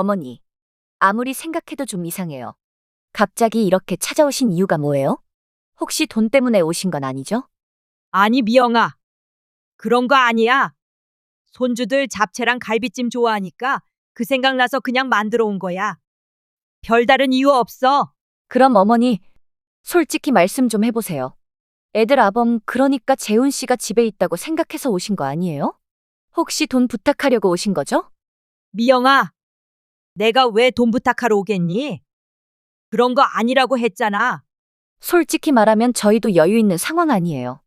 어머니, 아무리 생각해도 좀 이상해요. 갑자기 이렇게 찾아오신 이유가 뭐예요? 혹시 돈 때문에 오신 건 아니죠? 아니, 미영아. 그런 거 아니야. 손주들 잡채랑 갈비찜 좋아하니까 그 생각나서 그냥 만들어 온 거야. 별다른 이유 없어. 그럼 어머니, 솔직히 말씀 좀 해보세요. 애들 아범, 그러니까 재훈 씨가 집에 있다고 생각해서 오신 거 아니에요? 혹시 돈 부탁하려고 오신 거죠? 미영아, 내가 왜 돈 부탁하러 오겠니? 그런 거 아니라고 했잖아. 솔직히 말하면 저희도 여유 있는 상황 아니에요.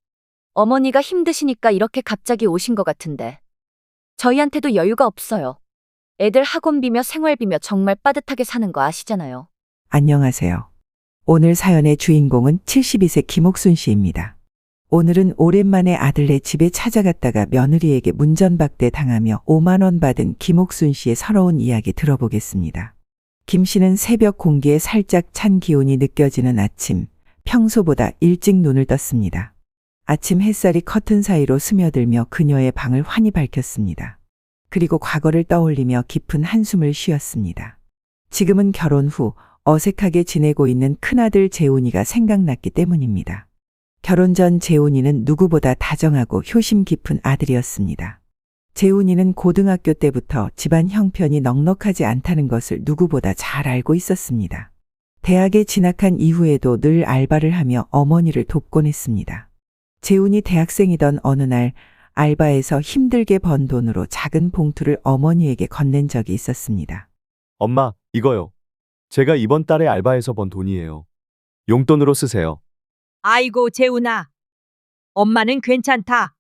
어머니가 힘드시니까 이렇게 갑자기 오신 것 같은데. 저희한테도 여유가 없어요. 애들 학원비며 생활비며 정말 빠듯하게 사는 거 아시잖아요. 안녕하세요. 오늘 사연의 주인공은 72세 김옥순 씨입니다. 오늘은 오랜만에 아들네 집에 찾아갔다가 며느리에게 문전박대 당하며 5만 원 받은 김옥순 씨의 서러운 이야기 들어보겠습니다. 김 씨는 새벽 공기에 살짝 찬 기운이 느껴지는 아침, 평소보다 일찍 눈을 떴습니다. 아침 햇살이 커튼 사이로 스며들며 그녀의 방을 환히 밝혔습니다. 그리고 과거를 떠올리며 깊은 한숨을 쉬었습니다. 지금은 결혼 후 어색하게 지내고 있는 큰아들 재훈이가 생각났기 때문입니다. 결혼 전 재훈이는 누구보다 다정하고 효심 깊은 아들이었습니다. 재훈이는 고등학교 때부터 집안 형편이 넉넉하지 않다는 것을 누구보다 잘 알고 있었습니다. 대학에 진학한 이후에도 늘 알바를 하며 어머니를 돕곤 했습니다. 재훈이 대학생이던 어느 날 알바에서 힘들게 번 돈으로 작은 봉투를 어머니에게 건넨 적이 있었습니다. 엄마, 이거요. 제가 이번 달에 알바해서 번 돈이에요. 용돈으로 쓰세요. 아이고, 재훈아. 엄마는 괜찮다.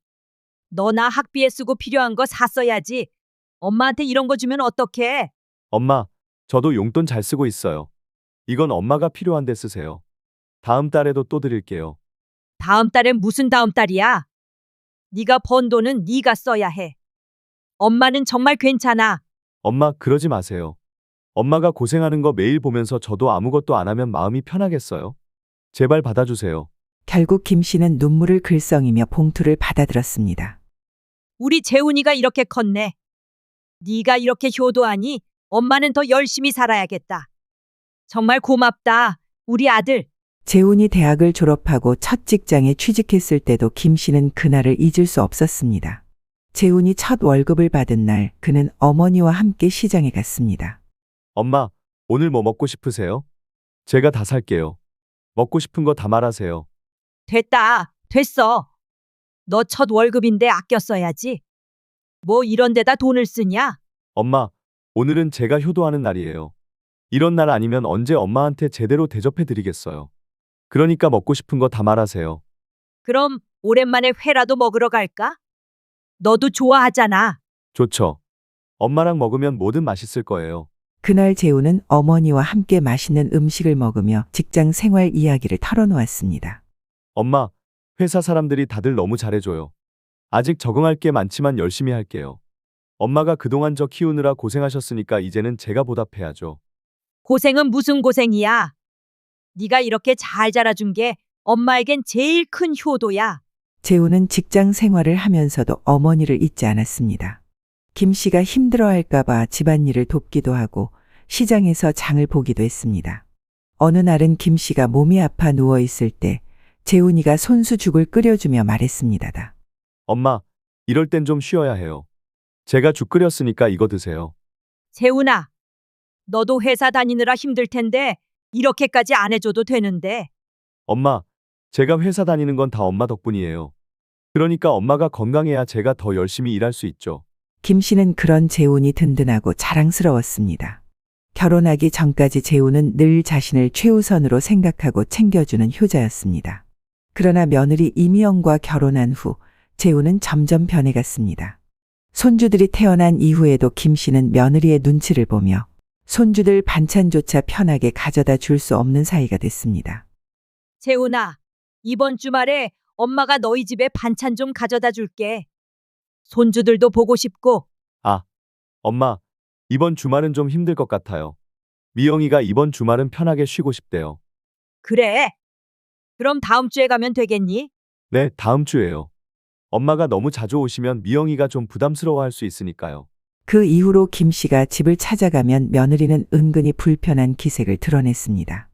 너나 학비에 쓰고 필요한 거 샀어야지. 엄마한테 이런 거 주면 어떡해? 엄마, 저도 용돈 잘 쓰고 있어요. 이건 엄마가 필요한데 쓰세요. 다음 달에도 또 드릴게요. 다음 달엔 무슨 다음 달이야? 네가 번 돈은 네가 써야 해. 엄마는 정말 괜찮아. 엄마, 그러지 마세요. 엄마가 고생하는 거 매일 보면서 저도 아무것도 안 하면 마음이 편하겠어요? 제발 받아주세요. 결국 김 씨는 눈물을 글썽이며 봉투를 받아들었습니다. 우리 재훈이가 이렇게 컸네. 네가 이렇게 효도하니 엄마는 더 열심히 살아야겠다. 정말 고맙다, 우리 아들. 재훈이 대학을 졸업하고 첫 직장에 취직했을 때도 김 씨는 그날을 잊을 수 없었습니다. 재훈이 첫 월급을 받은 날 그는 어머니와 함께 시장에 갔습니다. 엄마, 오늘 뭐 먹고 싶으세요? 제가 다 살게요. 먹고 싶은 거 다 말하세요. 됐다, 됐어. 너 첫 월급인데 아껴 써야지. 뭐 이런 데다 돈을 쓰냐? 엄마, 오늘은 제가 효도하는 날이에요. 이런 날 아니면 언제 엄마한테 제대로 대접해 드리겠어요. 그러니까 먹고 싶은 거 다 말하세요. 그럼 오랜만에 회라도 먹으러 갈까? 너도 좋아하잖아. 좋죠. 엄마랑 먹으면 뭐든 맛있을 거예요. 그날 재훈은 어머니와 함께 맛있는 음식을 먹으며 직장 생활 이야기를 털어놓았습니다. 엄마, 회사 사람들이 다들 너무 잘해줘요. 아직 적응할 게 많지만 열심히 할게요. 엄마가 그동안 저 키우느라 고생하셨으니까 이제는 제가 보답해야죠. 고생은 무슨 고생이야. 네가 이렇게 잘 자라준 게 엄마에겐 제일 큰 효도야. 재훈은 직장 생활을 하면서도 어머니를 잊지 않았습니다. 김 씨가 힘들어할까봐 집안일을 돕기도 하고 시장에서 장을 보기도 했습니다. 어느 날은 김 씨가 몸이 아파 누워있을 때 재훈이가 손수죽을 끓여주며 말했습니다. 엄마, 이럴 땐 좀 쉬어야 해요. 제가 죽 끓였으니까 이거 드세요. 재훈아, 너도 회사 다니느라 힘들 텐데 이렇게까지 안 해줘도 되는데. 엄마, 제가 회사 다니는 건 다 엄마 덕분이에요. 그러니까 엄마가 건강해야 제가 더 열심히 일할 수 있죠. 김 씨는 그런 재훈이 든든하고 자랑스러웠습니다. 결혼하기 전까지 재훈은 늘 자신을 최우선으로 생각하고 챙겨주는 효자였습니다. 그러나 며느리 이미영과 결혼한 후 재훈은 점점 변해갔습니다. 손주들이 태어난 이후에도 김 씨는 며느리의 눈치를 보며 손주들 반찬조차 편하게 가져다 줄 수 없는 사이가 됐습니다. 재훈아, 이번 주말에 엄마가 너희 집에 반찬 좀 가져다 줄게. 손주들도 보고 싶고. 아, 엄마, 이번 주말은 좀 힘들 것 같아요. 미영이가 이번 주말은 편하게 쉬고 싶대요. 그래. 그럼 다음 주에 가면 되겠니? 네, 다음 주에요. 엄마가 너무 자주 오시면 미영이가 좀 부담스러워할 수 있으니까요. 그 이후로 김 씨가 집을 찾아가면 며느리는 은근히 불편한 기색을 드러냈습니다.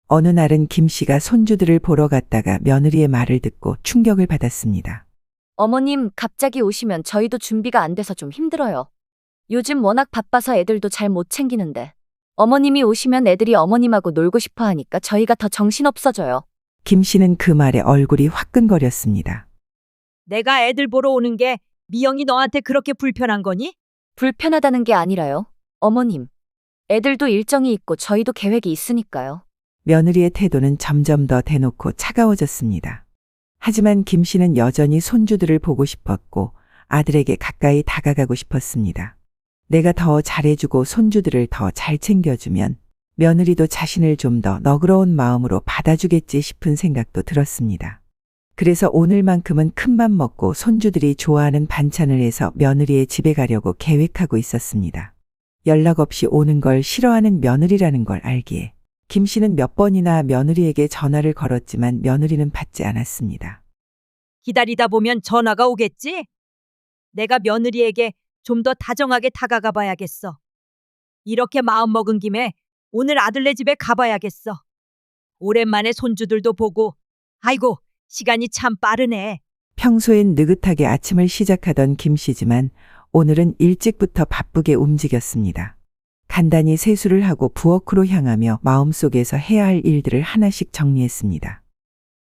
어느 날은 김 씨가 손주들을 보러 갔다가 며느리의 말을 듣고 충격을 받았습니다. 어머님, 갑자기 오시면 저희도 준비가 안 돼서 좀 힘들어요. 요즘 워낙 바빠서 애들도 잘 못 챙기는데. 어머님이 오시면 애들이 어머님하고 놀고 싶어 하니까 저희가 더 정신없어져요. 김 씨는 그 말에 얼굴이 화끈거렸습니다. 내가 애들 보러 오는 게 미영이 너한테 그렇게 불편한 거니? 불편하다는 게 아니라요. 어머님, 애들도 일정이 있고 저희도 계획이 있으니까요. 며느리의 태도는 점점 더 대놓고 차가워졌습니다. 하지만 김 씨는 여전히 손주들을 보고 싶었고 아들에게 가까이 다가가고 싶었습니다. 내가 더 잘해주고 손주들을 더 잘 챙겨주면 며느리도 자신을 좀 더 너그러운 마음으로 받아주겠지 싶은 생각도 들었습니다. 그래서 오늘만큼은 큰맘 먹고 손주들이 좋아하는 반찬을 해서 며느리의 집에 가려고 계획하고 있었습니다. 연락 없이 오는 걸 싫어하는 며느리라는 걸 알기에 김 씨는 몇 번이나 며느리에게 전화를 걸었지만 며느리는 받지 않았습니다. 기다리다 보면 전화가 오겠지? 내가 며느리에게 좀 더 다정하게 다가가 봐야겠어. 이렇게 마음 먹은 김에 오늘 아들네 집에 가봐야겠어. 오랜만에 손주들도 보고, 아이고, 시간이 참 빠르네. 평소엔 느긋하게 아침을 시작하던 김 씨지만 오늘은 일찍부터 바쁘게 움직였습니다. 간단히 세수를 하고 부엌으로 향하며 마음속에서 해야 할 일들을 하나씩 정리했습니다.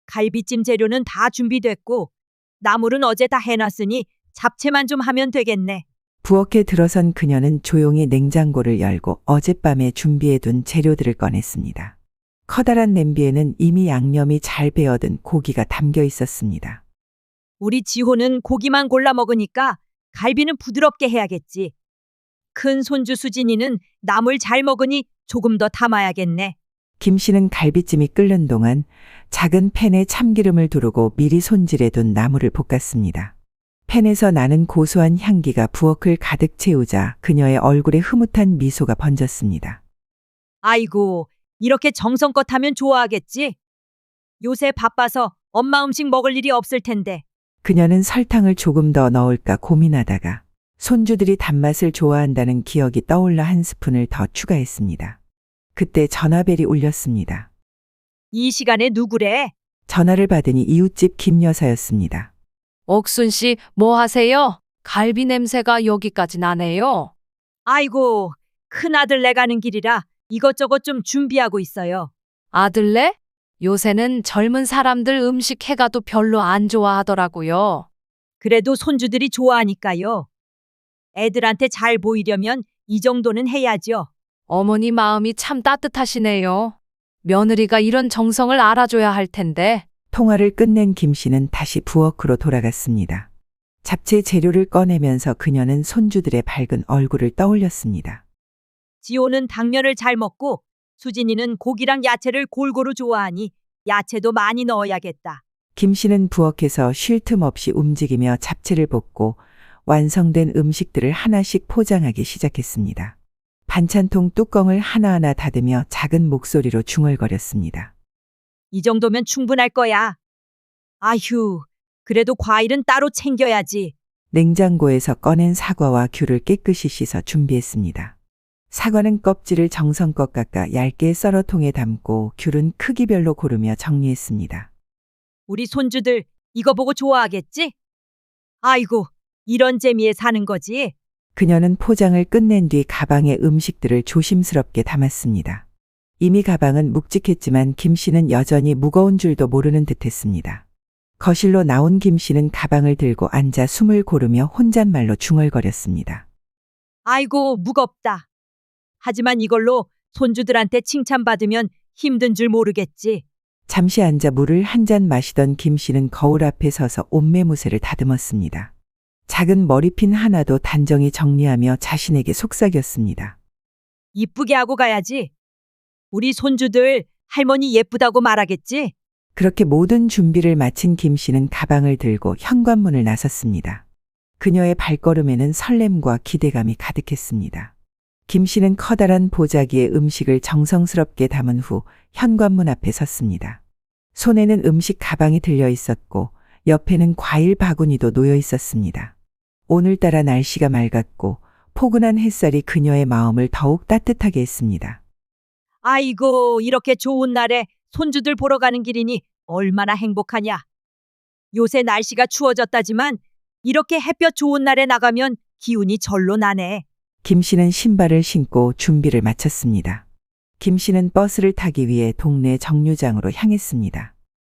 갈비찜 재료는 다 준비됐고, 나물은 어제 다 해놨으니 잡채만 좀 하면 되겠네. 부엌에 들어선 그녀는 조용히 냉장고를 열고 어젯밤에 준비해둔 재료들을 꺼냈습니다. 커다란 냄비에는 이미 양념이 잘 배어든 고기가 담겨 있었습니다. 우리 지호는 고기만 골라 먹으니까 갈비는 부드럽게 해야겠지. 큰 손주 수진이는 나물 잘 먹으니 조금 더 담아야겠네. 김 씨는 갈비찜이 끓는 동안 작은 팬에 참기름을 두르고 미리 손질해둔 나물을 볶았습니다. 팬에서 나는 고소한 향기가 부엌을 가득 채우자 그녀의 얼굴에 흐뭇한 미소가 번졌습니다. 아이고, 이렇게 정성껏 하면 좋아하겠지? 요새 바빠서 엄마 음식 먹을 일이 없을 텐데. 그녀는 설탕을 조금 더 넣을까 고민하다가 손주들이 단맛을 좋아한다는 기억이 떠올라 한 스푼을 더 추가했습니다. 그때 전화벨이 울렸습니다. 이 시간에 누구래? 전화를 받으니 이웃집 김 여사였습니다. 옥순 씨, 뭐 하세요? 갈비 냄새가 여기까지 나네요. 아이고, 큰아들 내 가는 길이라 이것저것 좀 준비하고 있어요. 아들네? 요새는 젊은 사람들 음식 해가도 별로 안 좋아하더라고요. 그래도 손주들이 좋아하니까요. 애들한테 잘 보이려면 이 정도는 해야죠. 어머니 마음이 참 따뜻하시네요. 며느리가 이런 정성을 알아줘야 할 텐데. 통화를 끝낸 김 씨는 다시 부엌으로 돌아갔습니다. 잡채 재료를 꺼내면서 그녀는 손주들의 밝은 얼굴을 떠올렸습니다. 지호는 당면을 잘 먹고 수진이는 고기랑 야채를 골고루 좋아하니 야채도 많이 넣어야겠다. 김 씨는 부엌에서 쉴 틈 없이 움직이며 잡채를 볶고 완성된 음식들을 하나씩 포장하기 시작했습니다. 반찬통 뚜껑을 하나하나 닫으며 작은 목소리로 중얼거렸습니다. 이 정도면 충분할 거야. 아휴, 그래도 과일은 따로 챙겨야지. 냉장고에서 꺼낸 사과와 귤을 깨끗이 씻어 준비했습니다. 사과는 껍질을 정성껏 깎아 얇게 썰어 통에 담고 귤은 크기별로 고르며 정리했습니다. 우리 손주들 이거 보고 좋아하겠지? 아이고, 이런 재미에 사는 거지. 그녀는 포장을 끝낸 뒤 가방에 음식들을 조심스럽게 담았습니다. 이미 가방은 묵직했지만 김 씨는 여전히 무거운 줄도 모르는 듯했습니다. 거실로 나온 김 씨는 가방을 들고 앉아 숨을 고르며 혼잣말로 중얼거렸습니다. 아이고, 무겁다. 하지만 이걸로 손주들한테 칭찬받으면 힘든 줄 모르겠지. 잠시 앉아 물을 한 잔 마시던 김 씨는 거울 앞에 서서 옷매무새를 다듬었습니다. 작은 머리핀 하나도 단정히 정리하며 자신에게 속삭였습니다. 이쁘게 하고 가야지. 우리 손주들 할머니 예쁘다고 말하겠지? 그렇게 모든 준비를 마친 김 씨는 가방을 들고 현관문을 나섰습니다. 그녀의 발걸음에는 설렘과 기대감이 가득했습니다. 김 씨는 커다란 보자기에 음식을 정성스럽게 담은 후 현관문 앞에 섰습니다. 손에는 음식 가방이 들려 있었고 옆에는 과일 바구니도 놓여 있었습니다. 오늘따라 날씨가 맑았고 포근한 햇살이 그녀의 마음을 더욱 따뜻하게 했습니다. 아이고, 이렇게 좋은 날에 손주들 보러 가는 길이니 얼마나 행복하냐. 요새 날씨가 추워졌다지만 이렇게 햇볕 좋은 날에 나가면 기운이 절로 나네. 김 씨는 신발을 신고 준비를 마쳤습니다. 김 씨는 버스를 타기 위해 동네 정류장으로 향했습니다.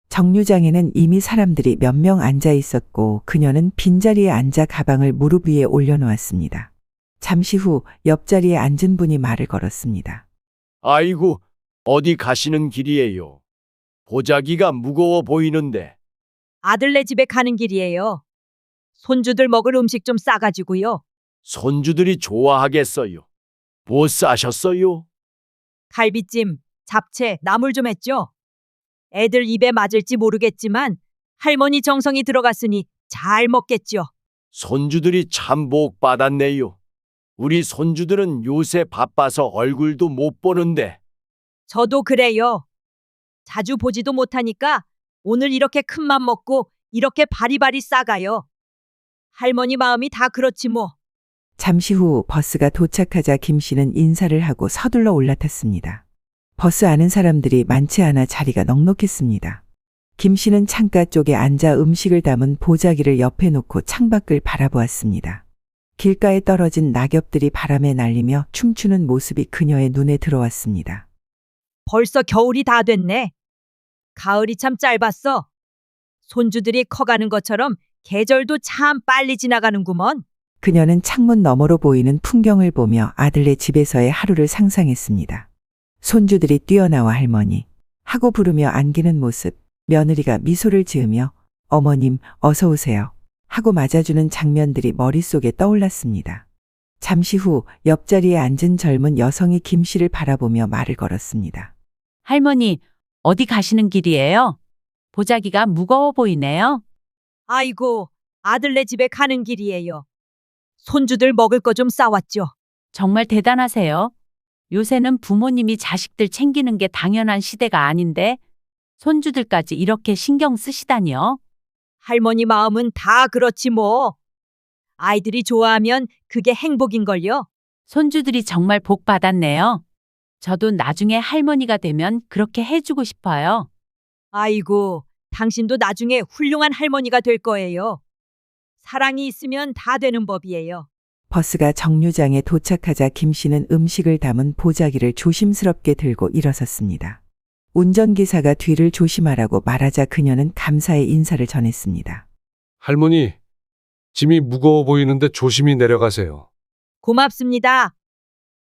정류장에는 이미 사람들이 몇 명 앉아 있었고 그녀는 빈자리에 앉아 가방을 무릎 위에 올려놓았습니다. 잠시 후 옆자리에 앉은 분이 말을 걸었습니다. 아이고, 어디 가시는 길이에요? 보자기가 무거워 보이는데. 아들네 집에 가는 길이에요. 손주들 먹을 음식 좀 싸가지고요. 손주들이 좋아하겠어요. 뭐 싸셨어요? 갈비찜, 잡채, 나물 좀 했죠. 애들 입에 맞을지 모르겠지만 할머니 정성이 들어갔으니 잘 먹겠죠. 손주들이 참 복 받았네요. 우리 손주들은 요새 바빠서 얼굴도 못 보는데. 저도 그래요. 자주 보지도 못하니까 오늘 이렇게 큰맘 먹고 이렇게 바리바리 싸가요. 할머니 마음이 다 그렇지 뭐. 잠시 후 버스가 도착하자 김 씨는 인사를 하고 서둘러 올라탔습니다. 버스 안은 사람들이 많지 않아 자리가 넉넉했습니다. 김 씨는 창가 쪽에 앉아 음식을 담은 보자기를 옆에 놓고 창밖을 바라보았습니다. 길가에 떨어진 낙엽들이 바람에 날리며 춤추는 모습이 그녀의 눈에 들어왔습니다. 벌써 겨울이 다 됐네. 가을이 참 짧았어. 손주들이 커가는 것처럼 계절도 참 빨리 지나가는구먼. 그녀는 창문 너머로 보이는 풍경을 보며 아들네 집에서의 하루를 상상했습니다. 손주들이 뛰어나와 할머니 하고 부르며 안기는 모습, 며느리가 미소를 지으며 어머님 어서 오세요 하고 맞아주는 장면들이 머릿속에 떠올랐습니다. 잠시 후 옆자리에 앉은 젊은 여성이 김 씨를 바라보며 말을 걸었습니다. 할머니, 어디 가시는 길이에요? 보자기가 무거워 보이네요. 아이고, 아들네 집에 가는 길이에요. 손주들 먹을 거 좀 싸왔죠. 정말 대단하세요. 요새는 부모님이 자식들 챙기는 게 당연한 시대가 아닌데 손주들까지 이렇게 신경 쓰시다니요. 할머니 마음은 다 그렇지 뭐. 아이들이 좋아하면 그게 행복인걸요. 손주들이 정말 복 받았네요. 저도 나중에 할머니가 되면 그렇게 해주고 싶어요. 아이고, 당신도 나중에 훌륭한 할머니가 될 거예요. 사랑이 있으면 다 되는 법이에요. 버스가 정류장에 도착하자 김 씨는 음식을 담은 보자기를 조심스럽게 들고 일어섰습니다. 운전기사가 뒤를 조심하라고 말하자 그녀는 감사의 인사를 전했습니다. 할머니, 짐이 무거워 보이는데 조심히 내려가세요. 고맙습니다.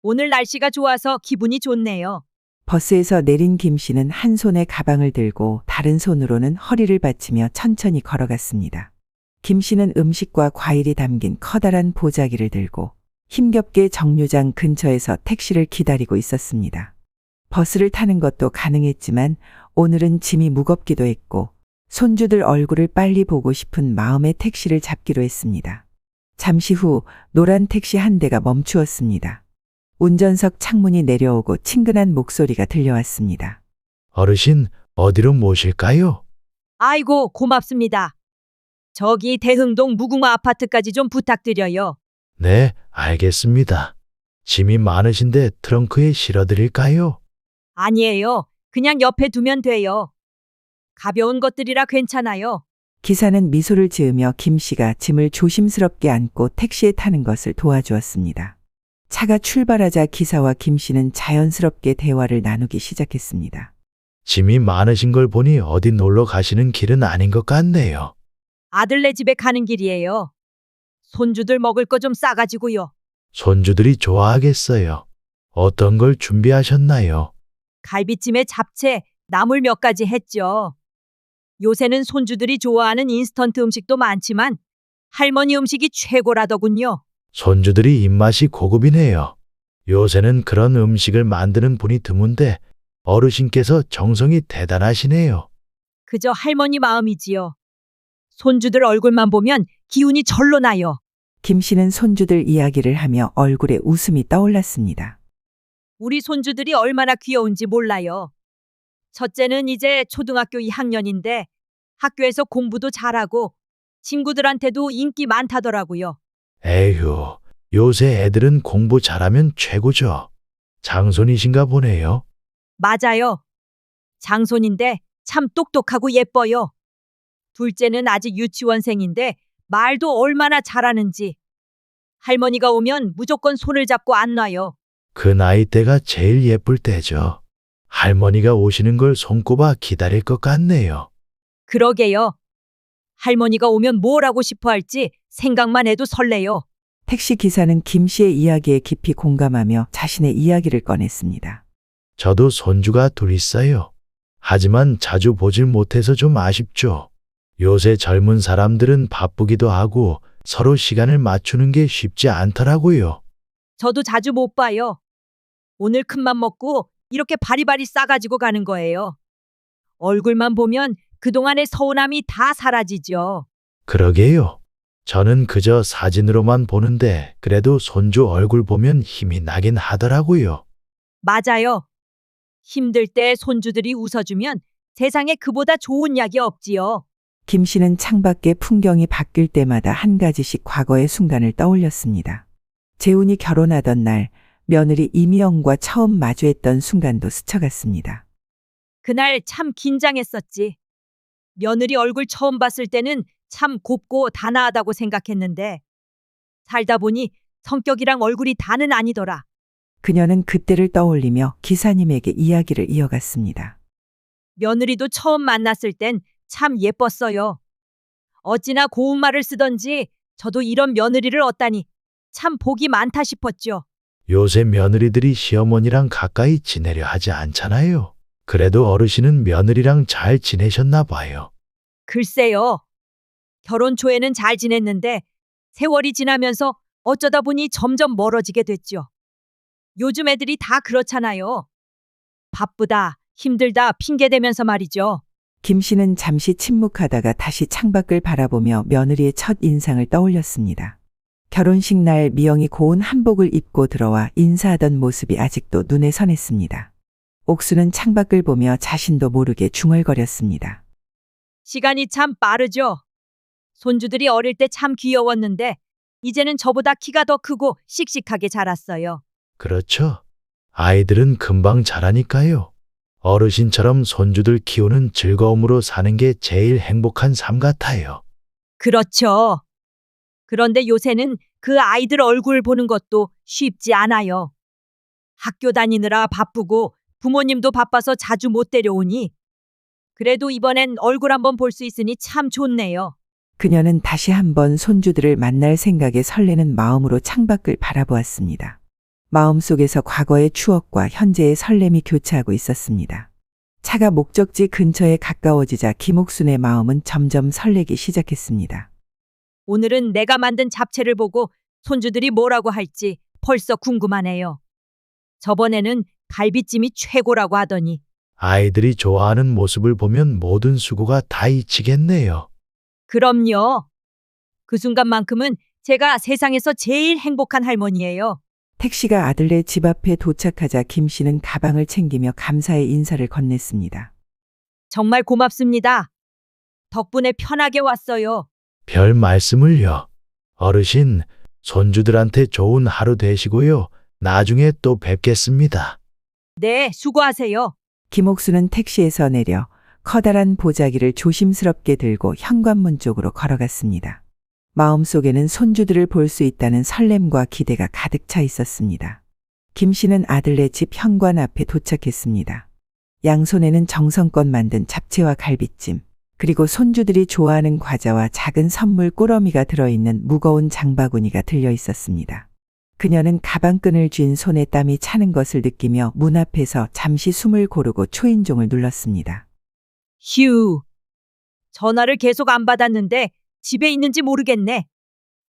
오늘 날씨가 좋아서 기분이 좋네요. 버스에서 내린 김 씨는 한 손에 가방을 들고 다른 손으로는 허리를 받치며 천천히 걸어갔습니다. 김 씨는 음식과 과일이 담긴 커다란 보자기를 들고 힘겹게 정류장 근처에서 택시를 기다리고 있었습니다. 버스를 타는 것도 가능했지만 오늘은 짐이 무겁기도 했고 손주들 얼굴을 빨리 보고 싶은 마음에 택시를 잡기로 했습니다. 잠시 후 노란 택시 한 대가 멈추었습니다. 운전석 창문이 내려오고 친근한 목소리가 들려왔습니다. 어르신, 어디로 모실까요? 아이고, 고맙습니다. 저기 대흥동 무궁화 아파트까지 좀 부탁드려요. 네, 알겠습니다. 짐이 많으신데 트렁크에 실어드릴까요? 아니에요. 그냥 옆에 두면 돼요. 가벼운 것들이라 괜찮아요. 기사는 미소를 지으며 김 씨가 짐을 조심스럽게 안고 택시에 타는 것을 도와주었습니다. 차가 출발하자 기사와 김 씨는 자연스럽게 대화를 나누기 시작했습니다. 짐이 많으신 걸 보니 어디 놀러 가시는 길은 아닌 것 같네요. 아들네 집에 가는 길이에요. 손주들 먹을 거 좀 싸가지고요. 손주들이 좋아하겠어요. 어떤 걸 준비하셨나요? 갈비찜에 잡채, 나물 몇 가지 했죠. 요새는 손주들이 좋아하는 인스턴트 음식도 많지만 할머니 음식이 최고라더군요. 손주들이 입맛이 고급이네요. 요새는 그런 음식을 만드는 분이 드문데 어르신께서 정성이 대단하시네요. 그저 할머니 마음이지요. 손주들 얼굴만 보면 기운이 절로 나요. 김 씨는 손주들 이야기를 하며 얼굴에 웃음이 떠올랐습니다. 우리 손주들이 얼마나 귀여운지 몰라요. 첫째는 이제 초등학교 2학년인데 학교에서 공부도 잘하고 친구들한테도 인기 많다더라고요. 에휴, 요새 애들은 공부 잘하면 최고죠. 장손이신가 보네요. 맞아요. 장손인데 참 똑똑하고 예뻐요. 둘째는 아직 유치원생인데 말도 얼마나 잘하는지. 할머니가 오면 무조건 손을 잡고 안 놔요. 그 나이 때가 제일 예쁠 때죠. 할머니가 오시는 걸 손꼽아 기다릴 것 같네요. 그러게요. 할머니가 오면 뭘 하고 싶어 할지 생각만 해도 설레요. 택시 기사는 김 씨의 이야기에 깊이 공감하며 자신의 이야기를 꺼냈습니다. 저도 손주가 둘 있어요. 하지만 자주 보질 못해서 좀 아쉽죠. 요새 젊은 사람들은 바쁘기도 하고 서로 시간을 맞추는 게 쉽지 않더라고요. 저도 자주 못 봐요. 오늘 큰맘 먹고 이렇게 바리바리 싸가지고 가는 거예요. 얼굴만 보면 그동안의 서운함이 다 사라지죠. 그러게요. 저는 그저 사진으로만 보는데 그래도 손주 얼굴 보면 힘이 나긴 하더라고요. 맞아요. 힘들 때 손주들이 웃어주면 세상에 그보다 좋은 약이 없지요. 김 씨는 창밖의 풍경이 바뀔 때마다 한 가지씩 과거의 순간을 떠올렸습니다. 재훈이 결혼하던 날 며느리 이미영과 처음 마주했던 순간도 스쳐갔습니다. 그날 참 긴장했었지. 며느리 얼굴 처음 봤을 때는 참 곱고 단아하다고 생각했는데 살다 보니 성격이랑 얼굴이 다는 아니더라. 그녀는 그때를 떠올리며 기사님에게 이야기를 이어갔습니다. 며느리도 처음 만났을 땐 참 예뻤어요. 어찌나 고운 말을 쓰던지 저도 이런 며느리를 얻다니 참 복이 많다 싶었죠. 요새 며느리들이 시어머니랑 가까이 지내려 하지 않잖아요. 그래도 어르신은 며느리랑 잘 지내셨나 봐요. 글쎄요. 결혼 초에는 잘 지냈는데 세월이 지나면서 어쩌다 보니 점점 멀어지게 됐죠. 요즘 애들이 다 그렇잖아요. 바쁘다, 힘들다 핑계대면서 말이죠. 김 씨는 잠시 침묵하다가 다시 창밖을 바라보며 며느리의 첫 인상을 떠올렸습니다. 결혼식 날 미영이 고운 한복을 입고 들어와 인사하던 모습이 아직도 눈에 선했습니다. 옥수는 창밖을 보며 자신도 모르게 중얼거렸습니다. 시간이 참 빠르죠. 손주들이 어릴 때 참 귀여웠는데 이제는 저보다 키가 더 크고 씩씩하게 자랐어요. 그렇죠. 아이들은 금방 자라니까요. 어르신처럼 손주들 키우는 즐거움으로 사는 게 제일 행복한 삶 같아요. 그렇죠. 그런데 요새는 그 아이들 얼굴 보는 것도 쉽지 않아요. 학교 다니느라 바쁘고 부모님도 바빠서 자주 못 데려오니 그래도 이번엔 얼굴 한번 볼 수 있으니 참 좋네요. 그녀는 다시 한번 손주들을 만날 생각에 설레는 마음으로 창밖을 바라보았습니다. 마음속에서 과거의 추억과 현재의 설렘이 교차하고 있었습니다. 차가 목적지 근처에 가까워지자 김옥순의 마음은 점점 설레기 시작했습니다. 오늘은 내가 만든 잡채를 보고 손주들이 뭐라고 할지 벌써 궁금하네요. 저번에는 갈비찜이 최고라고 하더니 아이들이 좋아하는 모습을 보면 모든 수고가 다 잊히겠네요. 그럼요. 그 순간만큼은 제가 세상에서 제일 행복한 할머니예요. 택시가 아들네 집 앞에 도착하자 김 씨는 가방을 챙기며 감사의 인사를 건넸습니다. 정말 고맙습니다. 덕분에 편하게 왔어요. 별 말씀을요. 어르신, 손주들한테 좋은 하루 되시고요. 나중에 또 뵙겠습니다. 네, 수고하세요. 김옥수는 택시에서 내려 커다란 보자기를 조심스럽게 들고 현관문 쪽으로 걸어갔습니다. 마음속에는 손주들을 볼 수 있다는 설렘과 기대가 가득 차 있었습니다. 김 씨는 아들네 집 현관 앞에 도착했습니다. 양손에는 정성껏 만든 잡채와 갈비찜, 그리고 손주들이 좋아하는 과자와 작은 선물 꾸러미가 들어있는 무거운 장바구니가 들려 있었습니다. 그녀는 가방끈을 쥔 손에 땀이 차는 것을 느끼며 문 앞에서 잠시 숨을 고르고 초인종을 눌렀습니다. 휴. 전화를 계속 안 받았는데 집에 있는지 모르겠네.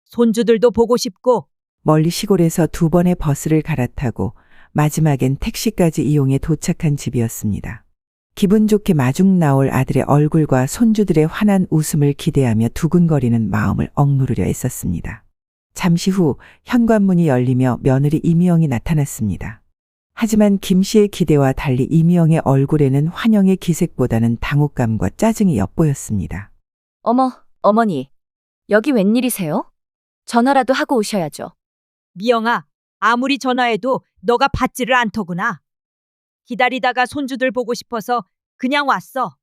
손주들도 보고 싶고. 멀리 시골에서 2번의 버스를 갈아타고 마지막엔 택시까지 이용해 도착한 집이었습니다. 기분 좋게 마중 나올 아들의 얼굴과 손주들의 환한 웃음을 기대하며 두근거리는 마음을 억누르려 했었습니다. 잠시 후 현관문이 열리며 며느리 이미영이 나타났습니다. 하지만 김 씨의 기대와 달리 이미영의 얼굴에는 환영의 기색보다는 당혹감과 짜증이 엿보였습니다. 어머, 어머니. 여기 웬일이세요? 전화라도 하고 오셔야죠. 미영아, 아무리 전화해도 너가 받지를 않더구나. 기다리다가 손주들 보고 싶어서 그냥 왔어.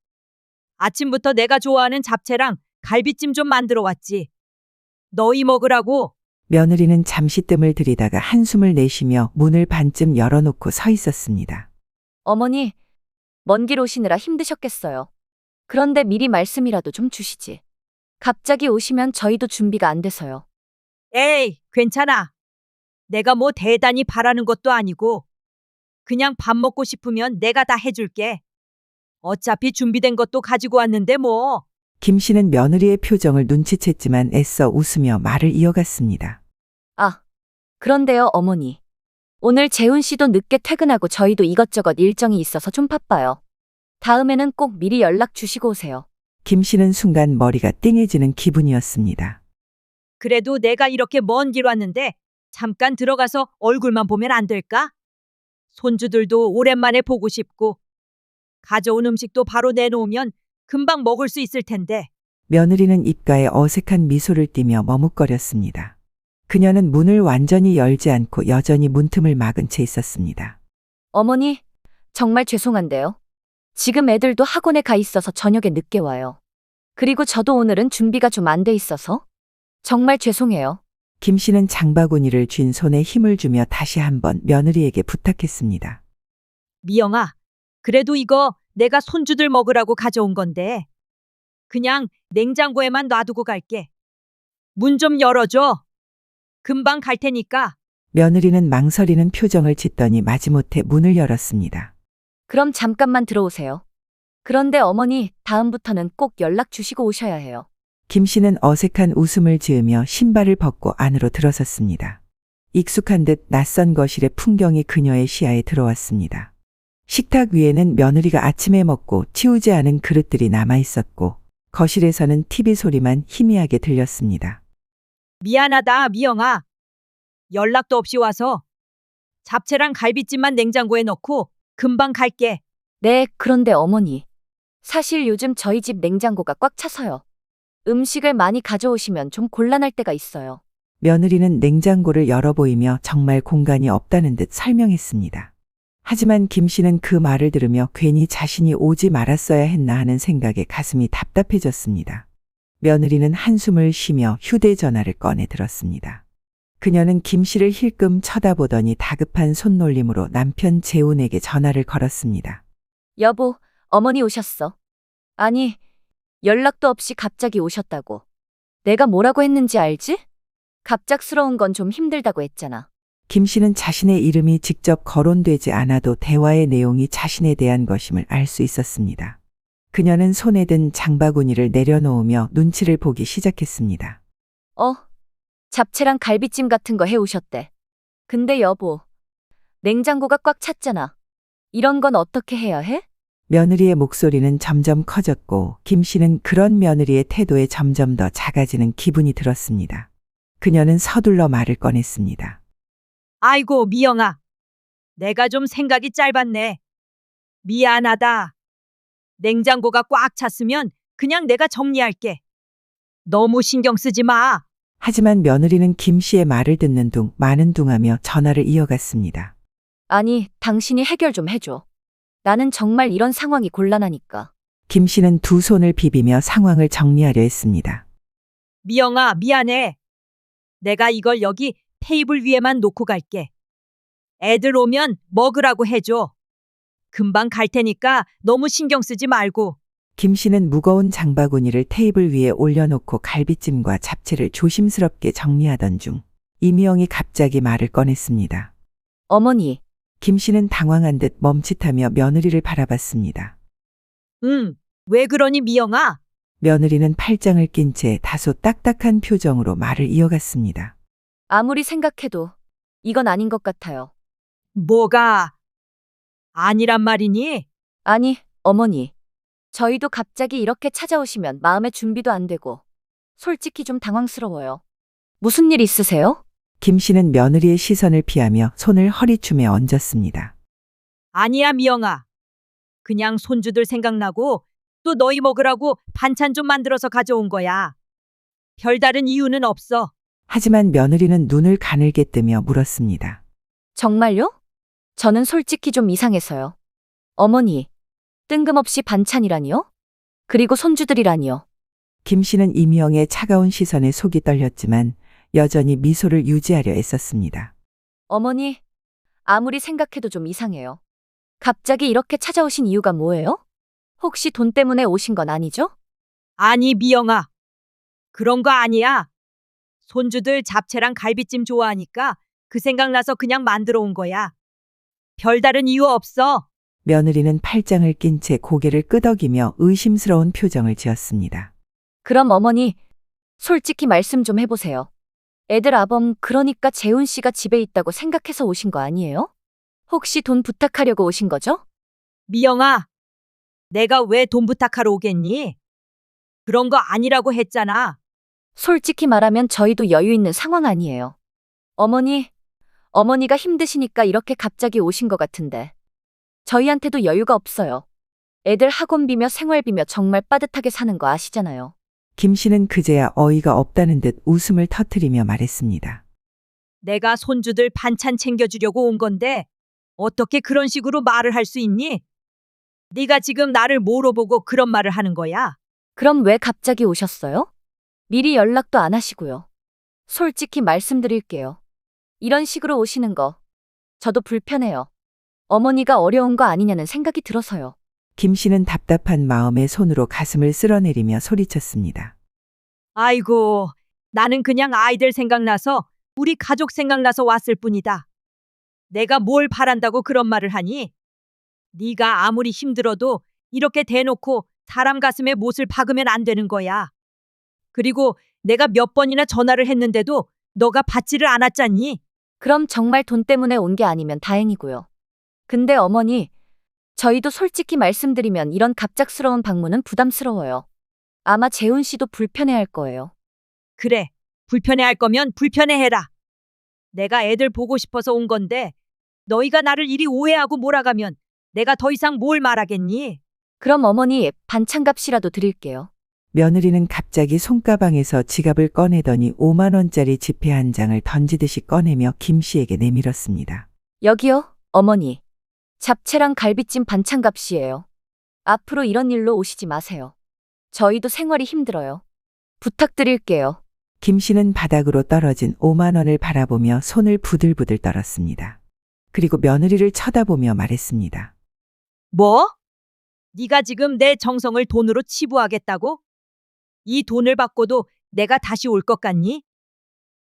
아침부터 내가 좋아하는 잡채랑 갈비찜 좀 만들어 왔지. 너희 먹으라고. 며느리는 잠시 뜸을 들이다가 한숨을 내쉬며 문을 반쯤 열어놓고 서 있었습니다. 어머니, 먼 길 오시느라 힘드셨겠어요. 그런데 미리 말씀이라도 좀 주시지. 갑자기 오시면 저희도 준비가 안 돼서요. 에이, 괜찮아. 내가 뭐 대단히 바라는 것도 아니고 그냥 밥 먹고 싶으면 내가 다 해줄게. 어차피 준비된 것도 가지고 왔는데 뭐. 김 씨는 며느리의 표정을 눈치챘지만 애써 웃으며 말을 이어갔습니다. 아, 그런데요, 어머니. 오늘 재훈 씨도 늦게 퇴근하고 저희도 이것저것 일정이 있어서 좀 바빠요. 다음에는 꼭 미리 연락 주시고 오세요. 김 씨는 순간 머리가 띵해지는 기분이었습니다. 그래도 내가 이렇게 먼 길 왔는데 잠깐 들어가서 얼굴만 보면 안 될까? 손주들도 오랜만에 보고 싶고 가져온 음식도 바로 내놓으면 금방 먹을 수 있을 텐데. 며느리는 입가에 어색한 미소를 띠며 머뭇거렸습니다. 그녀는 문을 완전히 열지 않고 여전히 문틈을 막은 채 있었습니다. 어머니, 정말 죄송한데요. 지금 애들도 학원에 가 있어서 저녁에 늦게 와요. 그리고 저도 오늘은 준비가 좀 안 돼 있어서 정말 죄송해요. 김 씨는 장바구니를 쥔 손에 힘을 주며 다시 한번 며느리에게 부탁했습니다. 미영아, 그래도 이거 내가 손주들 먹으라고 가져온 건데 그냥 냉장고에만 놔두고 갈게. 문 좀 열어줘. 금방 갈 테니까. 며느리는 망설이는 표정을 짓더니 마지못해 문을 열었습니다. 그럼 잠깐만 들어오세요. 그런데 어머니, 다음부터는 꼭 연락 주시고 오셔야 해요. 김 씨는 어색한 웃음을 지으며 신발을 벗고 안으로 들어섰습니다. 익숙한 듯 낯선 거실의 풍경이 그녀의 시야에 들어왔습니다. 식탁 위에는 며느리가 아침에 먹고 치우지 않은 그릇들이 남아 있었고 거실에서는 TV 소리만 희미하게 들렸습니다. 미안하다, 미영아. 연락도 없이 와서 잡채랑 갈비찜만 냉장고에 넣고 금방 갈게. 네, 그런데 어머니. 사실 요즘 저희 집 냉장고가 꽉 차서요. 음식을 많이 가져오시면 좀 곤란할 때가 있어요. 며느리는 냉장고를 열어 보이며 정말 공간이 없다는 듯 설명했습니다. 하지만 김 씨는 그 말을 들으며 괜히 자신이 오지 말았어야 했나 하는 생각에 가슴이 답답해졌습니다. 며느리는 한숨을 쉬며 휴대전화를 꺼내 들었습니다. 그녀는 김 씨를 힐끔 쳐다보더니 다급한 손놀림으로 남편 재훈에게 전화를 걸었습니다. 여보, 어머니 오셨어. 아니, 연락도 없이 갑자기 오셨다고. 내가 뭐라고 했는지 알지? 갑작스러운 건 좀 힘들다고 했잖아. 김 씨는 자신의 이름이 직접 거론되지 않아도 대화의 내용이 자신에 대한 것임을 알 수 있었습니다. 그녀는 손에 든 장바구니를 내려놓으며 눈치를 보기 시작했습니다. 잡채랑 갈비찜 같은 거 해오셨대. 근데 여보, 냉장고가 꽉 찼잖아. 이런 건 어떻게 해야 해? 며느리의 목소리는 점점 커졌고 김 씨는 그런 며느리의 태도에 점점 더 작아지는 기분이 들었습니다. 그녀는 서둘러 말을 꺼냈습니다. 아이고, 미영아. 내가 좀 생각이 짧았네. 미안하다. 냉장고가 꽉 찼으면 그냥 내가 정리할게. 너무 신경 쓰지 마. 하지만 며느리는 김 씨의 말을 듣는 둥 마는 둥하며 전화를 이어갔습니다. 아니, 당신이 해결 좀 해줘. 나는 정말 이런 상황이 곤란하니까. 김 씨는 두 손을 비비며 상황을 정리하려 했습니다. 미영아, 미안해. 내가 이걸 여기 테이블 위에만 놓고 갈게. 애들 오면 먹으라고 해줘. 금방 갈 테니까 너무 신경 쓰지 말고. 김 씨는 무거운 장바구니를 테이블 위에 올려놓고 갈비찜과 잡채를 조심스럽게 정리하던 중 이미영이 갑자기 말을 꺼냈습니다. 어머니, 김 씨는 당황한 듯 멈칫하며 며느리를 바라봤습니다. 응, 왜 그러니 미영아? 며느리는 팔짱을 낀 채 다소 딱딱한 표정으로 말을 이어갔습니다. 아무리 생각해도 이건 아닌 것 같아요. 뭐가 아니란 말이니? 아니, 어머니. 저희도 갑자기 이렇게 찾아오시면 마음의 준비도 안 되고 솔직히 좀 당황스러워요. 무슨 일 있으세요? 김 씨는 며느리의 시선을 피하며 손을 허리춤에 얹었습니다. 아니야, 미영아. 그냥 손주들 생각나고 또 너희 먹으라고 반찬 좀 만들어서 가져온 거야. 별다른 이유는 없어. 하지만 며느리는 눈을 가늘게 뜨며 물었습니다. 정말요? 저는 솔직히 좀 이상해서요. 어머니, 뜬금없이 반찬이라니요? 그리고 손주들이라니요? 김 씨는 이미영의 차가운 시선에 속이 떨렸지만 여전히 미소를 유지하려 애썼습니다. 어머니, 아무리 생각해도 좀 이상해요. 갑자기 이렇게 찾아오신 이유가 뭐예요? 혹시 돈 때문에 오신 건 아니죠? 아니, 미영아. 그런 거 아니야. 손주들 잡채랑 갈비찜 좋아하니까 그 생각나서 그냥 만들어 온 거야. 별다른 이유 없어. 며느리는 팔짱을 낀 채 고개를 끄덕이며 의심스러운 표정을 지었습니다. 그럼 어머니, 솔직히 말씀 좀 해보세요. 애들 아범, 그러니까 재훈 씨가 집에 있다고 생각해서 오신 거 아니에요? 혹시 돈 부탁하려고 오신 거죠? 미영아, 내가 왜 돈 부탁하러 오겠니? 그런 거 아니라고 했잖아. 솔직히 말하면 저희도 여유 있는 상황 아니에요. 어머니가 힘드시니까 이렇게 갑자기 오신 것 같은데. 저희한테도 여유가 없어요. 애들 학원비며 생활비며 정말 빠듯하게 사는 거 아시잖아요. 김 씨는 그제야 어이가 없다는 듯 웃음을 터뜨리며 말했습니다. 내가 손주들 반찬 챙겨주려고 온 건데 어떻게 그런 식으로 말을 할 수 있니? 네가 지금 나를 뭐로 보고 그런 말을 하는 거야? 그럼 왜 갑자기 오셨어요? 미리 연락도 안 하시고요. 솔직히 말씀드릴게요. 이런 식으로 오시는 거 저도 불편해요. 어머니가 어려운 거 아니냐는 생각이 들어서요. 김 씨는 답답한 마음에 손으로 가슴을 쓸어내리며 소리쳤습니다. 아이고, 나는 그냥 아이들 생각나서 우리 가족 생각나서 왔을 뿐이다. 내가 뭘 바란다고 그런 말을 하니? 네가 아무리 힘들어도 이렇게 대놓고 사람 가슴에 못을 박으면 안 되는 거야. 그리고 내가 몇 번이나 전화를 했는데도 너가 받지를 않았잖니? 그럼 정말 돈 때문에 온 게 아니면 다행이고요. 근데 어머니, 저희도 솔직히 말씀드리면 이런 갑작스러운 방문은 부담스러워요. 아마 재훈 씨도 불편해할 거예요. 그래, 불편해할 거면 불편해해라. 내가 애들 보고 싶어서 온 건데 너희가 나를 이리 오해하고 몰아가면 내가 더 이상 뭘 말하겠니? 그럼 어머니, 반찬값이라도 드릴게요. 며느리는 갑자기 손가방에서 지갑을 꺼내더니 5만 원짜리 지폐 한 장을 던지듯이 꺼내며 김 씨에게 내밀었습니다. 여기요, 어머니. 잡채랑 갈비찜 반찬값이에요. 앞으로 이런 일로 오시지 마세요. 저희도 생활이 힘들어요. 부탁드릴게요. 김 씨는 바닥으로 떨어진 5만 원을 바라보며 손을 부들부들 떨었습니다. 그리고 며느리를 쳐다보며 말했습니다. 뭐? 네가 지금 내 정성을 돈으로 치부하겠다고? 이 돈을 받고도 내가 다시 올 것 같니?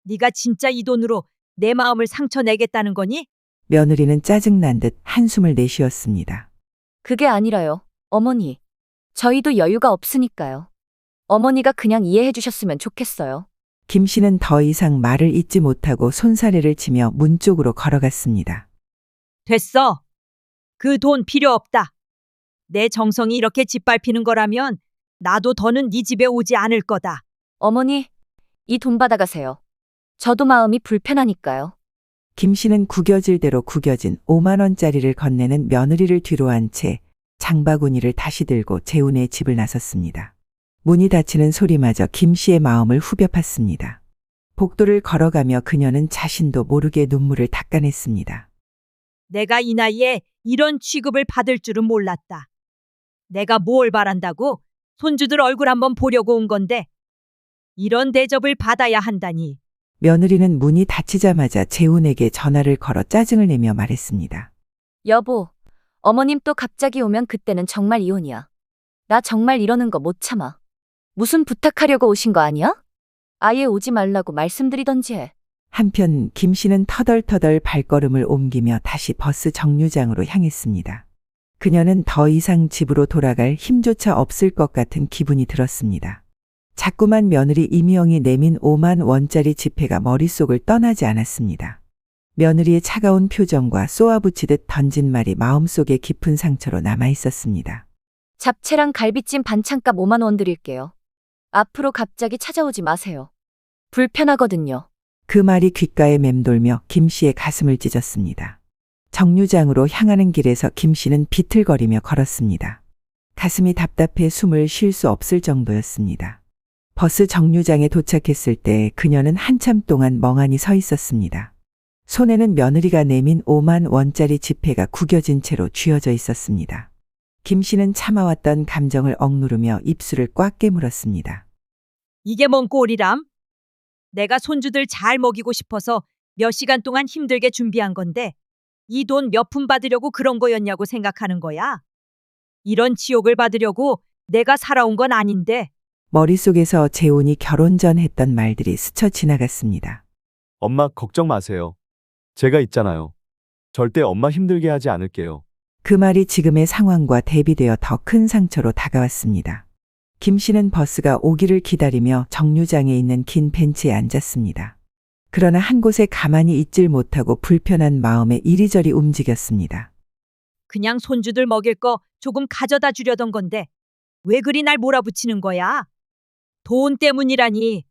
네가 진짜 이 돈으로 내 마음을 상처내겠다는 거니? 며느리는 짜증난 듯 한숨을 내쉬었습니다. 그게 아니라요, 어머니. 저희도 여유가 없으니까요. 어머니가 그냥 이해해 주셨으면 좋겠어요. 김 씨는 더 이상 말을 잇지 못하고 손사래를 치며 문 쪽으로 걸어갔습니다. 됐어. 그 돈 필요 없다. 내 정성이 이렇게 짓밟히는 거라면 나도 더는 네 집에 오지 않을 거다. 어머니, 이 돈 받아가세요. 저도 마음이 불편하니까요. 김 씨는 구겨질 대로 구겨진 5만 원짜리를 건네는 며느리를 뒤로 한 채 장바구니를 다시 들고 재훈의 집을 나섰습니다. 문이 닫히는 소리마저 김 씨의 마음을 후벼 팠습니다. 복도를 걸어가며 그녀는 자신도 모르게 눈물을 닦아냈습니다. 내가 이 나이에 이런 취급을 받을 줄은 몰랐다. 내가 뭘 바란다고? 손주들 얼굴 한번 보려고 온 건데 이런 대접을 받아야 한다니. 며느리는 문이 닫히자마자 재훈에게 전화를 걸어 짜증을 내며 말했습니다. 여보, 어머님 또 갑자기 오면 그때는 정말 이혼이야. 나 정말 이러는 거 못 참아. 무슨 부탁하려고 오신 거 아니야? 아예 오지 말라고 말씀드리던지 해. 한편 김 씨는 터덜터덜 발걸음을 옮기며 다시 버스 정류장으로 향했습니다. 그녀는 더 이상 집으로 돌아갈 힘조차 없을 것 같은 기분이 들었습니다. 자꾸만 며느리 이미영이 내민 5만 원짜리 지폐가 머릿속을 떠나지 않았습니다. 며느리의 차가운 표정과 쏘아붙이듯 던진 말이 마음속에 깊은 상처로 남아 있었습니다. 잡채랑 갈비찜 반찬값 5만 원 드릴게요. 앞으로 갑자기 찾아오지 마세요. 불편하거든요. 그 말이 귓가에 맴돌며 김 씨의 가슴을 찢었습니다. 정류장으로 향하는 길에서 김 씨는 비틀거리며 걸었습니다. 가슴이 답답해 숨을 쉴 수 없을 정도였습니다. 버스 정류장에 도착했을 때 그녀는 한참 동안 멍하니 서 있었습니다. 손에는 며느리가 내민 5만 원짜리 지폐가 구겨진 채로 쥐어져 있었습니다. 김 씨는 참아왔던 감정을 억누르며 입술을 꽉 깨물었습니다. 이게 뭔 꼴이람? 내가 손주들 잘 먹이고 싶어서 몇 시간 동안 힘들게 준비한 건데 이 돈 몇 푼 받으려고 그런 거였냐고 생각하는 거야? 이런 치욕을 받으려고 내가 살아온 건 아닌데. 머릿속에서 재훈이 결혼 전 했던 말들이 스쳐 지나갔습니다. 엄마 걱정 마세요. 제가 있잖아요. 절대 엄마 힘들게 하지 않을게요. 그 말이 지금의 상황과 대비되어 더 큰 상처로 다가왔습니다. 김 씨는 버스가 오기를 기다리며 정류장에 있는 긴 벤치에 앉았습니다. 그러나 한 곳에 가만히 있질 못하고 불편한 마음에 이리저리 움직였습니다. 그냥 손주들 먹일 거 조금 가져다 주려던 건데 왜 그리 날 몰아붙이는 거야? 돈 때문이라니.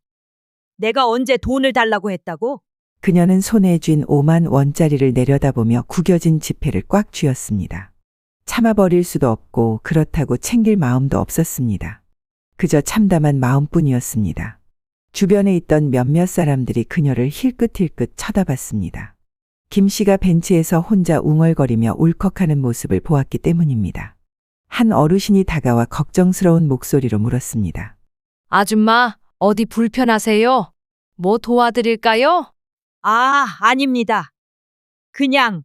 내가 언제 돈을 달라고 했다고? 그녀는 손에 쥔 5만 원짜리를 내려다보며 구겨진 지폐를 꽉 쥐었습니다. 참아버릴 수도 없고 그렇다고 챙길 마음도 없었습니다. 그저 참담한 마음뿐이었습니다. 주변에 있던 몇몇 사람들이 그녀를 힐끗힐끗 쳐다봤습니다. 김 씨가 벤치에서 혼자 웅얼거리며 울컥하는 모습을 보았기 때문입니다. 한 어르신이 다가와 걱정스러운 목소리로 물었습니다. 아줌마, 어디 불편하세요? 뭐 도와드릴까요? 아닙니다. 그냥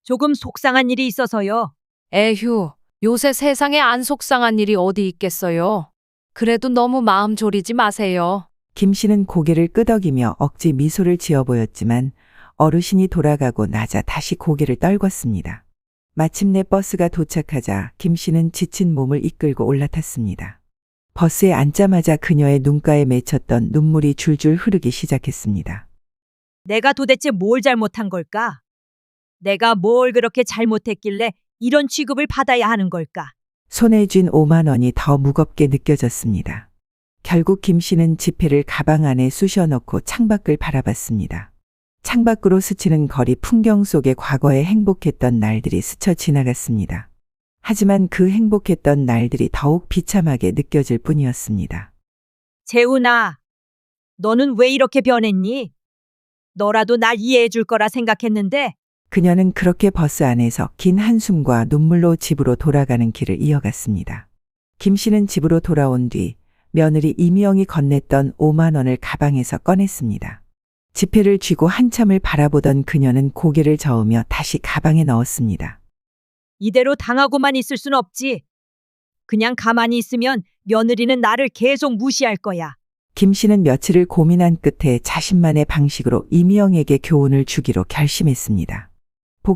조금 속상한 일이 있어서요. 에휴, 요새 세상에 안 속상한 일이 어디 있겠어요. 그래도 너무 마음 졸이지 마세요. 김 씨는 고개를 끄덕이며 억지 미소를 지어 보였지만 어르신이 돌아가고 나자 다시 고개를 떨궜습니다. 마침내 버스가 도착하자 김 씨는 지친 몸을 이끌고 올라탔습니다. 버스에 앉자마자 그녀의 눈가에 맺혔던 눈물이 줄줄 흐르기 시작했습니다. 내가 도대체 뭘 잘못한 걸까? 내가 뭘 그렇게 잘못했길래 이런 취급을 받아야 하는 걸까? 손에 쥔 5만 원이 더 무겁게 느껴졌습니다. 결국 김 씨는 지폐를 가방 안에 쑤셔 넣고 창밖을 바라봤습니다. 창밖으로 스치는 거리 풍경 속에 과거에 행복했던 날들이 스쳐 지나갔습니다. 하지만 그 행복했던 날들이 더욱 비참하게 느껴질 뿐이었습니다. 재훈아, 너는 왜 이렇게 변했니? 너라도 날 이해해 줄 거라 생각했는데. 그녀는 그렇게 버스 안에서 긴 한숨과 눈물로 집으로 돌아가는 길을 이어갔습니다. 김 씨는 집으로 돌아온 뒤 며느리 이미영이 건넸던 5만 원을 가방에서 꺼냈습니다. 지폐를 쥐고 한참을 바라보던 그녀는 고개를 저으며 다시 가방에 넣었습니다. 이대로 당하고만 있을 순 없지. 그냥 가만히 있으면 며느리는 나를 계속 무시할 거야. 김 씨는 며칠을 고민한 끝에 자신만의 방식으로 이미영에게 교훈을 주기로 결심했습니다.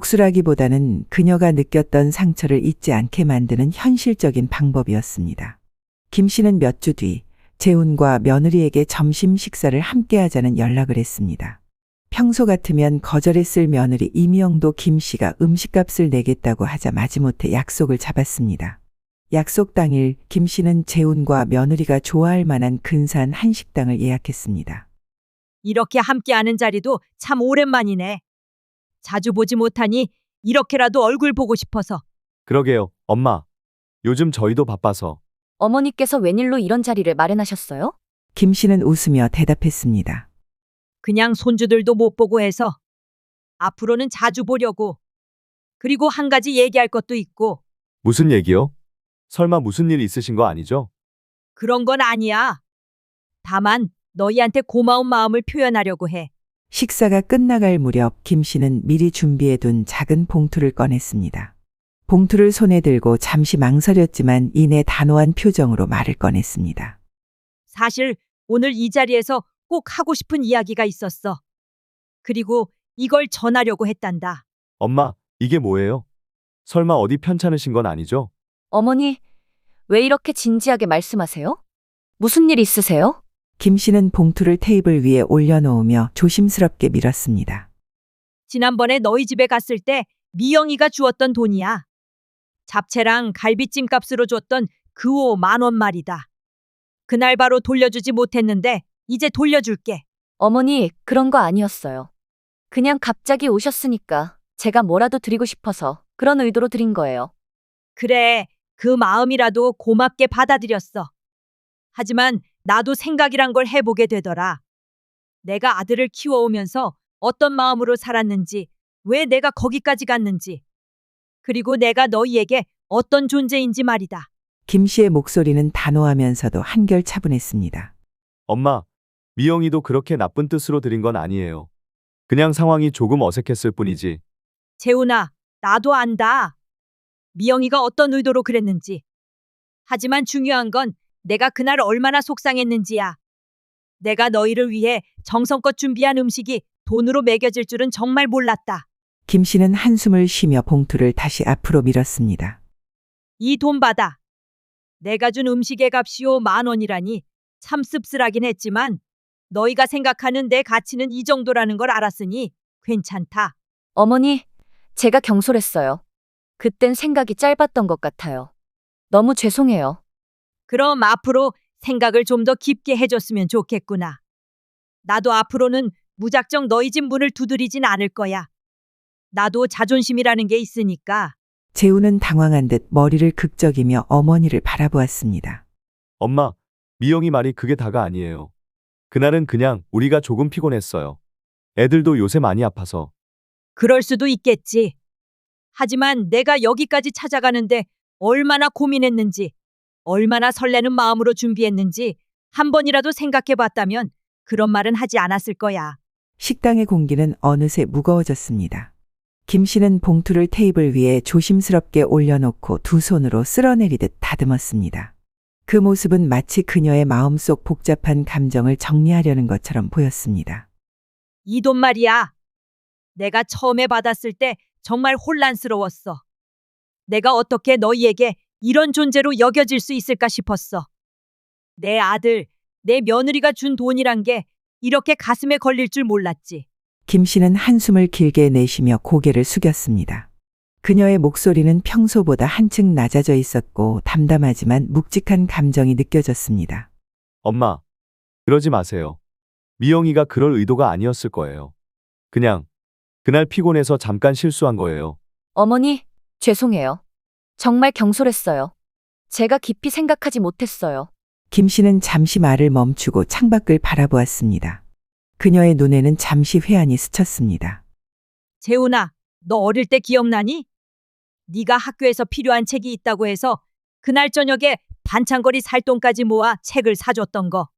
복수라기보다는 그녀가 느꼈던 상처를 잊지 않게 만드는 현실적인 방법이었습니다. 김 씨는 몇 주 뒤 재훈과 며느리에게 점심 식사를 함께 하자는 연락을 했습니다. 평소 같으면 거절했을 며느리 이미영도 김 씨가 음식값을 내겠다고 하자 마지못해 약속을 잡았습니다. 약속 당일 김 씨는 재훈과 며느리가 좋아할 만한 근사한 한식당을 예약했습니다. 이렇게 함께하는 자리도 참 오랜만이네. 자주 보지 못하니 이렇게라도 얼굴 보고 싶어서. 그러게요, 엄마. 요즘 저희도 바빠서. 어머니께서 웬일로 이런 자리를 마련하셨어요? 김 씨는 웃으며 대답했습니다. 그냥 손주들도 못 보고 해서. 앞으로는 자주 보려고. 그리고 한 가지 얘기할 것도 있고. 무슨 얘기요? 설마 무슨 일 있으신 거 아니죠? 그런 건 아니야. 다만 너희한테 고마운 마음을 표현하려고 해. 식사가 끝나갈 무렵 김 씨는 미리 준비해둔 작은 봉투를 꺼냈습니다. 봉투를 손에 들고 잠시 망설였지만 이내 단호한 표정으로 말을 꺼냈습니다. 사실 오늘 이 자리에서 꼭 하고 싶은 이야기가 있었어. 그리고 이걸 전하려고 했단다. 엄마, 이게 뭐예요? 설마 어디 편찮으신 건 아니죠? 어머니, 왜 이렇게 진지하게 말씀하세요? 무슨 일 있으세요? 김 씨는 봉투를 테이블 위에 올려놓으며 조심스럽게 밀었습니다. 지난번에 너희 집에 갔을 때 미영이가 주었던 돈이야. 잡채랑 갈비찜 값으로 줬던 그 5만 원 말이다. 그날 바로 돌려주지 못했는데 이제 돌려줄게. 어머니, 그런 거 아니었어요. 그냥 갑자기 오셨으니까 제가 뭐라도 드리고 싶어서 그런 의도로 드린 거예요. 그래, 그 마음이라도 고맙게 받아들였어. 하지만 나도 생각이란 걸 해보게 되더라. 내가 아들을 키워오면서 어떤 마음으로 살았는지, 왜 내가 거기까지 갔는지, 그리고 내가 너희에게 어떤 존재인지 말이다. 김 씨의 목소리는 단호하면서도 한결 차분했습니다. 엄마, 미영이도 그렇게 나쁜 뜻으로 드린 건 아니에요. 그냥 상황이 조금 어색했을 뿐이지. 재훈아, 나도 안다. 미영이가 어떤 의도로 그랬는지. 하지만 중요한 건 내가 그날 얼마나 속상했는지야. 내가 너희를 위해 정성껏 준비한 음식이 돈으로 매겨질 줄은 정말 몰랐다. 김 씨는 한숨을 쉬며 봉투를 다시 앞으로 밀었습니다. 이 돈 받아. 내가 준 음식의 값이요 10,000원이라니 참 씁쓸하긴 했지만 너희가 생각하는 내 가치는 이 정도라는 걸 알았으니 괜찮다. 어머니, 제가 경솔했어요. 그땐 생각이 짧았던 것 같아요. 너무 죄송해요. 그럼 앞으로 생각을 좀 더 깊게 해줬으면 좋겠구나. 나도 앞으로는 무작정 너희 집 문을 두드리진 않을 거야. 나도 자존심이라는 게 있으니까. 재우는 당황한 듯 머리를 극적이며 어머니를 바라보았습니다. 엄마, 미영이 말이 그게 다가 아니에요. 그날은 그냥 우리가 조금 피곤했어요. 애들도 요새 많이 아파서. 그럴 수도 있겠지. 하지만 내가 여기까지 찾아가는데 얼마나 고민했는지, 얼마나 설레는 마음으로 준비했는지 한 번이라도 생각해 봤다면 그런 말은 하지 않았을 거야. 식당의 공기는 어느새 무거워졌습니다. 김 씨는 봉투를 테이블 위에 조심스럽게 올려놓고 두 손으로 쓸어내리듯 다듬었습니다. 그 모습은 마치 그녀의 마음속 복잡한 감정을 정리하려는 것처럼 보였습니다. 이 돈 말이야. 내가 처음에 받았을 때 정말 혼란스러웠어. 내가 어떻게 너희에게 이런 존재로 여겨질 수 있을까 싶었어. 내 아들, 내 며느리가 준 돈이란 게 이렇게 가슴에 걸릴 줄 몰랐지. 김 씨는 한숨을 길게 내쉬며 고개를 숙였습니다. 그녀의 목소리는 평소보다 한층 낮아져 있었고 담담하지만 묵직한 감정이 느껴졌습니다. 엄마, 그러지 마세요. 미영이가 그럴 의도가 아니었을 거예요. 그냥 그날 피곤해서 잠깐 실수한 거예요. 어머니, 죄송해요. 정말 경솔했어요. 제가 깊이 생각하지 못했어요. 김 씨는 잠시 말을 멈추고 창밖을 바라보았습니다. 그녀의 눈에는 잠시 회한이 스쳤습니다. 재훈아, 너 어릴 때 기억나니? 네가 학교에서 필요한 책이 있다고 해서 그날 저녁에 반찬거리 살 돈까지 모아 책을 사줬던 거.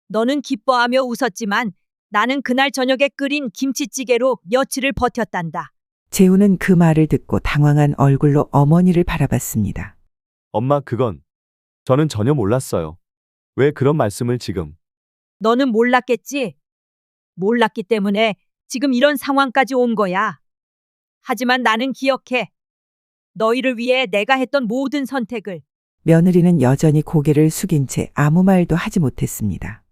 너는 기뻐하며 웃었지만 나는 그날 저녁에 끓인 김치찌개로 며칠을 버텼단다. 재우는 그 말을 듣고 당황한 얼굴로 어머니를 바라봤습니다. 엄마, 그건 저는 전혀 몰랐어요. 왜 그런 말씀을 지금? 너는 몰랐겠지? 몰랐기 때문에 지금 이런 상황까지 온 거야. 하지만 나는 기억해. 너희를 위해 내가 했던 모든 선택을. 며느리는 여전히 고개를 숙인 채 아무 말도 하지 못했습니다.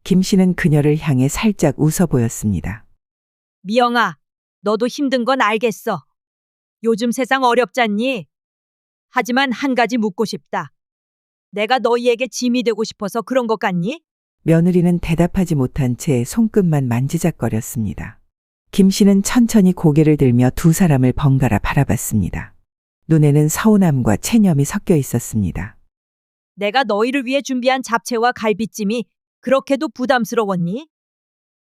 김 씨는 그녀를 향해 살짝 웃어 보였습니다. 미영아, 너도 힘든 건 알겠어. 요즘 세상 어렵잖니? 하지만 한 가지 묻고 싶다. 내가 너희에게 짐이 되고 싶어서 그런 것 같니? 며느리는 대답하지 못한 채 손끝만 만지작거렸습니다. 김 씨는 천천히 고개를 들며 두 사람을 번갈아 바라봤습니다. 눈에는 서운함과 체념이 섞여 있었습니다. 내가 너희를 위해 준비한 잡채와 갈비찜이 그렇게도 부담스러웠니?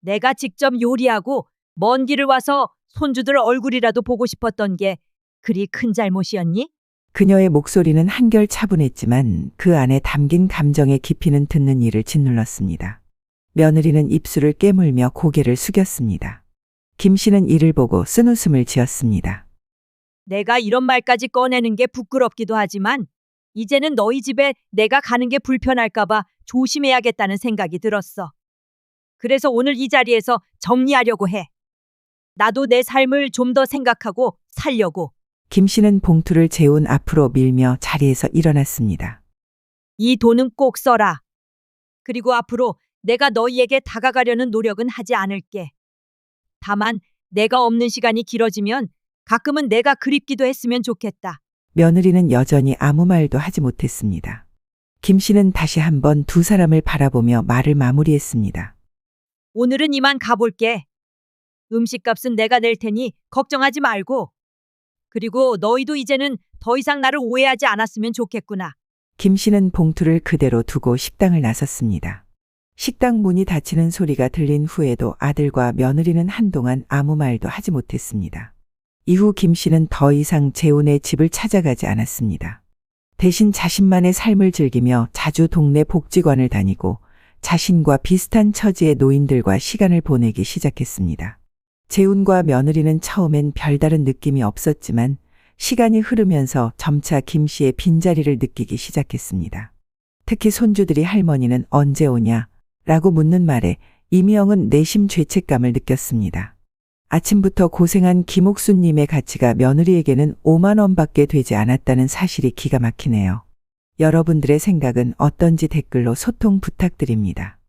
내가 직접 요리하고 먼 길을 와서 손주들 얼굴이라도 보고 싶었던 게 그리 큰 잘못이었니? 그녀의 목소리는 한결 차분했지만 그 안에 담긴 감정의 깊이는 듣는 이를 짓눌렀습니다. 며느리는 입술을 깨물며 고개를 숙였습니다. 김 씨는 이를 보고 쓴웃음을 지었습니다. 내가 이런 말까지 꺼내는 게 부끄럽기도 하지만 이제는 너희 집에 내가 가는 게 불편할까봐 조심해야겠다는 생각이 들었어. 그래서 오늘 이 자리에서 정리하려고 해. 나도 내 삶을 좀 더 생각하고 살려고. 김 씨는 봉투를 재훈 앞으로 밀며 자리에서 일어났습니다. 이 돈은 꼭 써라. 그리고 앞으로 내가 너희에게 다가가려는 노력은 하지 않을게. 다만 내가 없는 시간이 길어지면 가끔은 내가 그립기도 했으면 좋겠다. 며느리는 여전히 아무 말도 하지 못했습니다. 김 씨는 다시 한번 두 사람을 바라보며 말을 마무리했습니다. 오늘은 이만 가볼게. 음식값은 내가 낼 테니 걱정하지 말고. 그리고 너희도 이제는 더 이상 나를 오해하지 않았으면 좋겠구나. 김 씨는 봉투를 그대로 두고 식당을 나섰습니다. 식당 문이 닫히는 소리가 들린 후에도 아들과 며느리는 한동안 아무 말도 하지 못했습니다. 이후 김 씨는 더 이상 재혼의 집을 찾아가지 않았습니다. 대신 자신만의 삶을 즐기며 자주 동네 복지관을 다니고 자신과 비슷한 처지의 노인들과 시간을 보내기 시작했습니다. 재훈과 며느리는 처음엔 별다른 느낌이 없었지만 시간이 흐르면서 점차 김 씨의 빈자리를 느끼기 시작했습니다. 특히 손주들이 할머니는 언제 오냐? 라고 묻는 말에 이미영은 내심 죄책감을 느꼈습니다. 아침부터 고생한 김옥순님의 가치가 며느리에게는 5만 원밖에 되지 않았다는 사실이 기가 막히네요. 여러분들의 생각은 어떤지 댓글로 소통 부탁드립니다.